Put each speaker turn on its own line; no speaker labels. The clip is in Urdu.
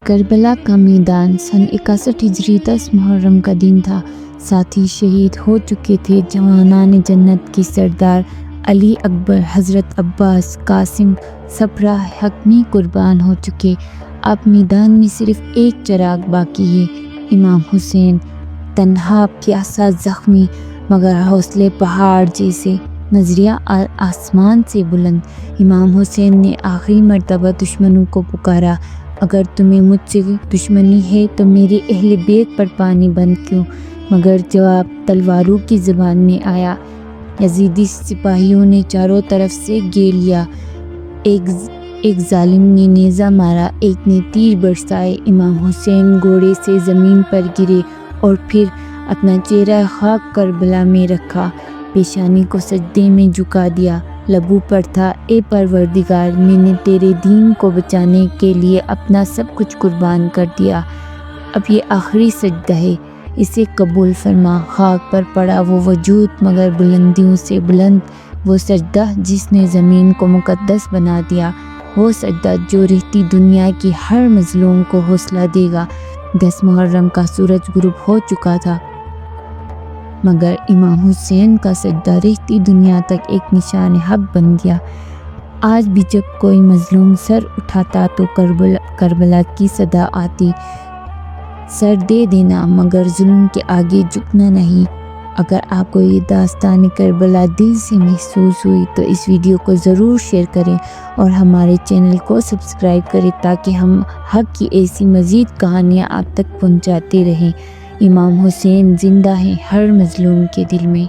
کربلا کا میدان سن 61 ہجری 10 محرم کا دن تھا۔ ساتھی شہید ہو چکے تھے جوانان جنت کے سردار علی اکبر، حضرت عباس، قاسم، صفرا حقمی قربان ہو چکے۔ اب میدان میں صرف ایک چراغ باقی ہے، امام حسین، تنہا، پیاسا، زخمی، مگر حوصلے پہاڑ جیسے، نظریہ آسمان سے بلند۔ امام حسین نے آخری مرتبہ دشمنوں کو پکارا، اگر تمہیں مجھ سے دشمنی ہے تو میرے اہل بیت پر پانی بند کیوں؟ مگر جواب تلواروں کی زبان میں آیا۔ یزیدی سپاہیوں نے چاروں طرف سے گھیر لیا۔ ایک ظالم نے نیزہ مارا، ایک نے تیر برسائے۔ امام حسین گھوڑے سے زمین پر گرے اور پھر اپنا چہرہ خاک کربلا میں رکھا، پیشانی کو سجدے میں جھکا دیا۔ لبوں پر تھا، اے پروردگار، میں نے تیرے دین کو بچانے کے لیے اپنا سب کچھ قربان کر دیا۔ اب یہ آخری سجدہ ہے، اسے قبول فرما۔ خاک پر پڑا وہ وجود مگر بلندیوں سے بلند، وہ سجدہ جس نے زمین کو مقدس بنا دیا، وہ سجدہ جو رہتی دنیا کی ہر مظلوم کو حوصلہ دے گا۔ 10 محرم کا سورج غروب ہو چکا تھا، مگر امام حسین کا سجدہ رہتی دنیا تک ایک نشان حق بن گیا۔ آج بھی جب کوئی مظلوم سر اٹھاتا تو کربلا کی صدا آتی، سر دے دینا مگر ظلم کے آگے جھکنا نہیں۔ اگر آپ کو یہ داستان کربلا دل سے محسوس ہوئی تو اس ویڈیو کو ضرور شیئر کریں اور ہمارے چینل کو سبسکرائب کریں تاکہ ہم حق کی ایسی مزید کہانیاں آپ تک پہنچاتے رہیں۔ امام حسین زندہ ہیں ہر مظلوم کے دل میں۔